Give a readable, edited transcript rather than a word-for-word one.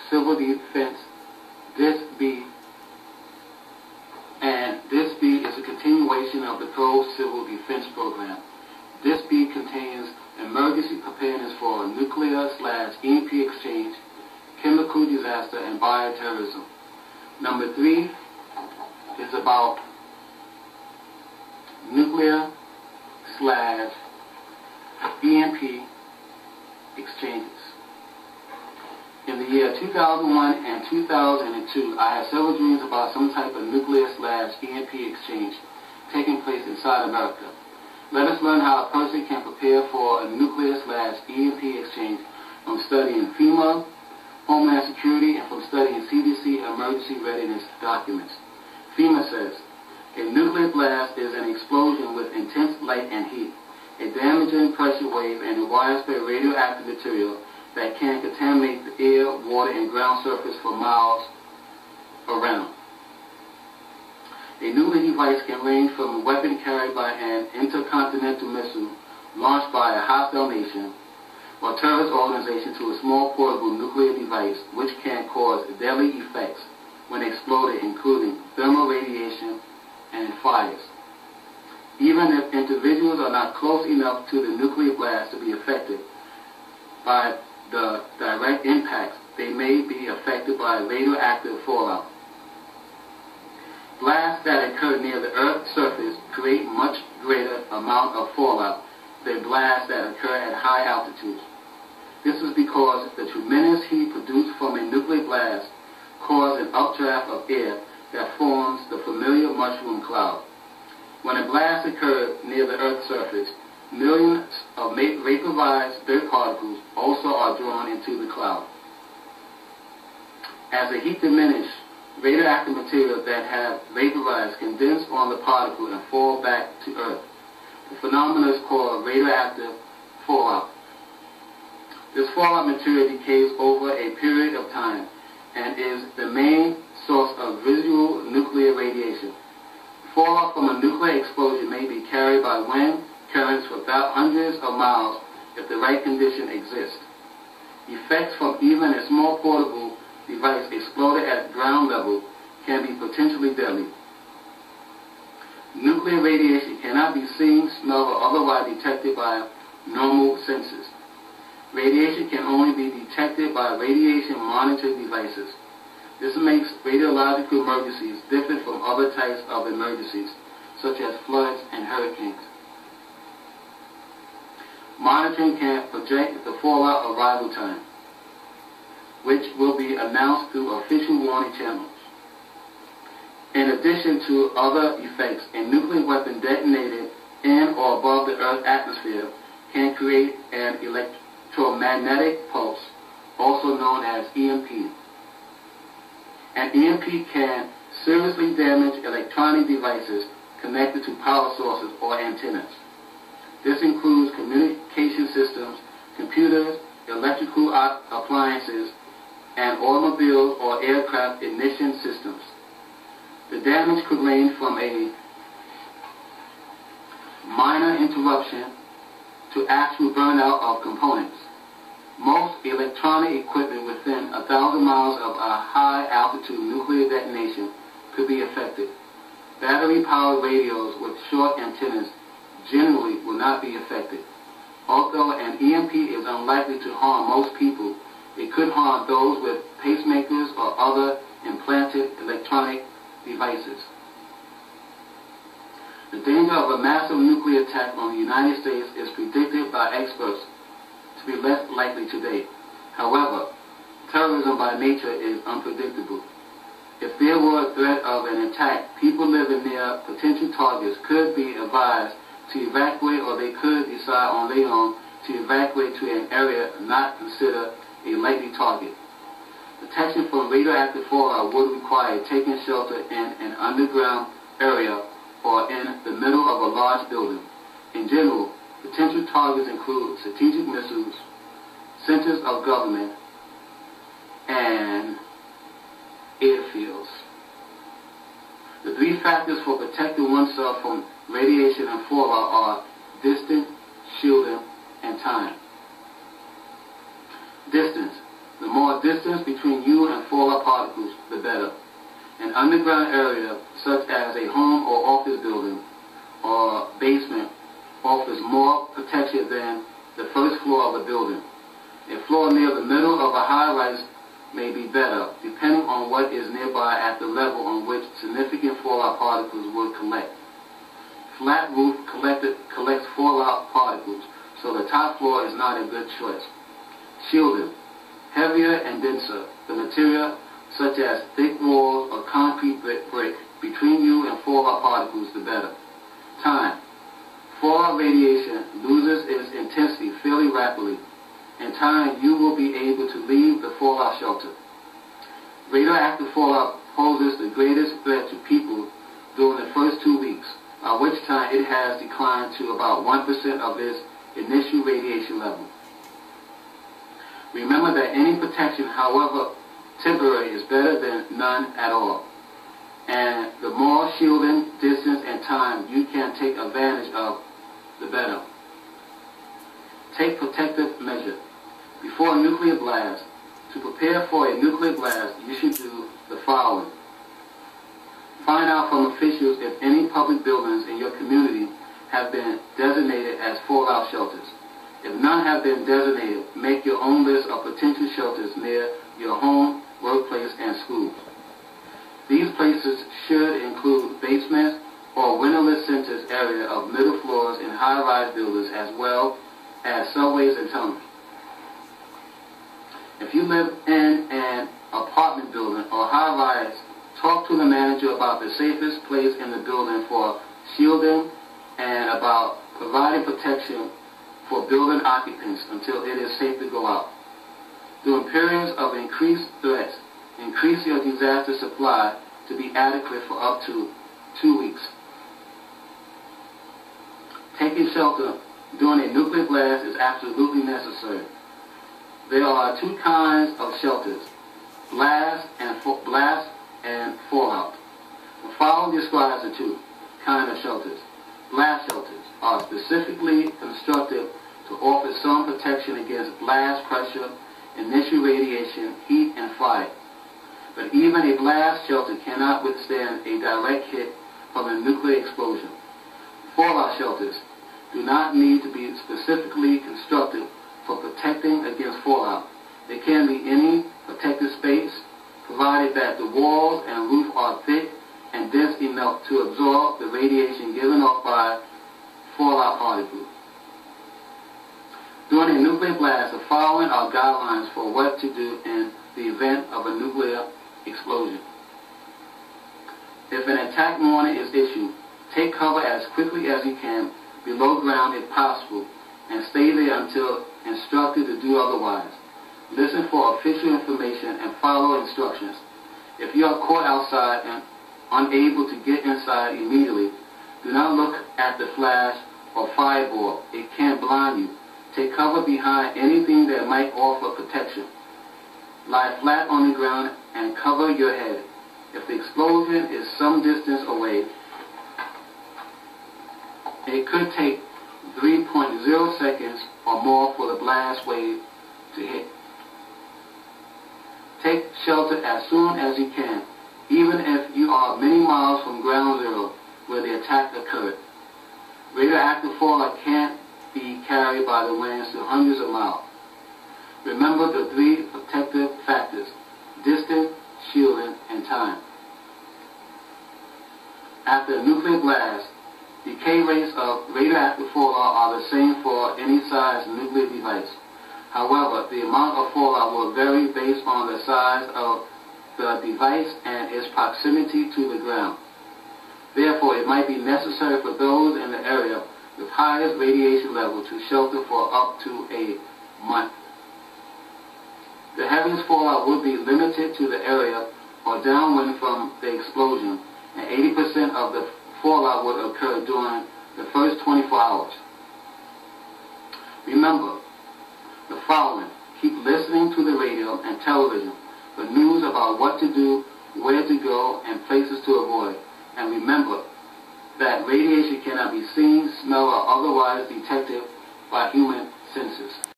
Civil Defense, DIS-B, and DIS-B is a continuation of the Pro Civil Defense Program. DIS-B contains emergency preparedness for nuclear/EMP exchange, chemical disaster, and bioterrorism. Number 3 is about nuclear/EMP exchanges. In the year 2001 and 2002, I had several dreams about some type of nuclear/EMP exchange taking place inside America. Let us learn how a person can prepare for a nuclear/EMP exchange from studying FEMA, Homeland Security, and from studying CDC emergency readiness documents. FEMA says, a nuclear blast is an explosion with intense light and heat, a damaging pressure wave, and a widespread radioactive material that can contaminate the air, water, and ground surface for miles around. A nuclear device can range from a weapon carried by an intercontinental missile launched by a hostile nation or terrorist organization to a small portable nuclear device which can cause deadly effects when exploded, including thermal radiation and fires. Even if individuals are not close enough to the nuclear blast to be affected by the direct impacts, they may be affected by radioactive fallout. Blasts that occur near the Earth's surface create much greater amount of fallout than blasts that occur at high altitudes. This is because the tremendous heat produced from a nuclear blast causes an updraft of air that forms the familiar mushroom cloud. When a blast occurs near the Earth's surface, millions of vaporized dirt particles also are drawn into the cloud. As the heat diminishes, radioactive material that have vaporized condense on the particle and fall back to Earth. The phenomenon is called radioactive fallout. This fallout material decays over a period of time and is the main source of visual nuclear radiation. Fallout from a nuclear explosion may be carried by wind currents for hundreds of miles if the right condition exists. Effects from even a small portable device exploded at ground level can be potentially deadly. Nuclear radiation cannot be seen, smelled, or otherwise detected by normal senses. Radiation can only be detected by radiation monitoring devices. This makes radiological emergencies different from other types of emergencies, such as floods and hurricanes. Monitoring can project the fallout arrival time, which will be announced through official warning channels. In addition to other effects, a nuclear weapon detonated in or above the Earth's atmosphere can create an electromagnetic pulse, also known as EMP. An EMP can seriously damage electronic devices connected to power sources or antennas. This includes communication systems, computers, electrical appliances, and automobiles or aircraft ignition systems. The damage could range from a minor interruption to actual burnout of components. Most electronic equipment within 1,000 miles of a high-altitude nuclear detonation could be affected. Battery-powered radios with short antennas generally will not be affected. Although an EMP is unlikely to harm most people, it could harm those with pacemakers or other implanted electronic devices. The danger of a massive nuclear attack on the United States is predicted by experts to be less likely today. However, terrorism by nature is unpredictable. If there were a threat of an attack, people living near potential targets could be advised to evacuate, or they could decide on their own to evacuate to an area not considered a likely target. Protection from radioactive fallout would require taking shelter in an underground area or in the middle of a large building. In general, potential targets include strategic missiles, centers of government, and airfields. The three factors for protecting oneself from radiation and fallout are distance, shielding, and time. Distance. The more distance between you and fallout particles, the better. An underground area, such as a home or office building or basement, offers more protection than the first floor of a building. A floor near the middle of a high-rise may be better, depending on what is nearby at the level on which significant fallout particles would collect. Flat roof collects fallout particles, so the top floor is not a good choice. Shielding. Heavier and denser the material, such as thick walls or concrete brick, between you and fallout particles, the better. Time. Fallout radiation loses its intensity fairly rapidly. In time, you will be able to leave the fallout shelter. Radioactive fallout poses the greatest threat to people during the first 2 weeks, by which time it has declined to about 1% of its initial radiation level. Remember that any protection, however temporary, is better than none at all. And the more shielding, distance, and time you can take advantage of, the better. Take protective measure. Before a nuclear blast, to prepare for a nuclear blast, you should do the following. Find out from officials if any public buildings in your community have been designated as fallout shelters. If none have been designated, make your own list of potential shelters near your home, workplace, and schools. These places should include basements or windowless centers area of middle floors in high-rise buildings, as well as subways and tunnels. If you live in an apartment building or high-rise, talk to the manager about the safest place in the building for shielding and about providing protection for building occupants until it is safe to go out. During periods of increased threats, increase your disaster supply to be adequate for up to 2 weeks. Taking shelter during a nuclear blast is absolutely necessary. There are two kinds of shelters, blast and fallout. The following describes the two kinds of shelters. Blast shelters are specifically constructed to offer some protection against blast pressure, initial radiation, heat, and fire. But even a blast shelter cannot withstand a direct hit from a nuclear explosion. Fallout shelters do not need to be specifically constructed for protecting against fallout. They can be any protected space, provided that the walls and roof are thick and dense enough to absorb the radiation given off by fallout particles. During a nuclear blast, the following are guidelines for what to do in the event of a nuclear explosion. If an attack warning is issued, take cover as quickly as you can below ground if possible, and stay there until instructed to do otherwise. Listen for official information and follow instructions. If you are caught outside and unable to get inside immediately, do not look at the flash or fireball. It can blind you. Take cover behind anything that might offer protection. Lie flat on the ground and cover your head. If the explosion is some distance away, it could take 3.0 seconds or more for the blast wave to hit. Take shelter as soon as you can, even if you are many miles from ground zero where the attack occurred. Radioactive fallout can't be carried by the winds to hundreds of miles. Remember the three protective factors: distance, shielding, and time. After a nuclear blast, decay rates of radioactive fallout are the same for any size nuclear device. However, the amount of fallout will vary based on the size of the device and its proximity to the ground. Therefore, it might be necessary for those in the area with highest radiation level to shelter for up to a month. The heaviest fallout would be limited to the area or downwind from the explosion, and 80% of the fallout would occur during the first 24 hours. Remember the following: keep listening to the radio and television for news about what to do, where to go, and places to avoid. And remember that radiation cannot be seen, smelled, or otherwise detected by human senses.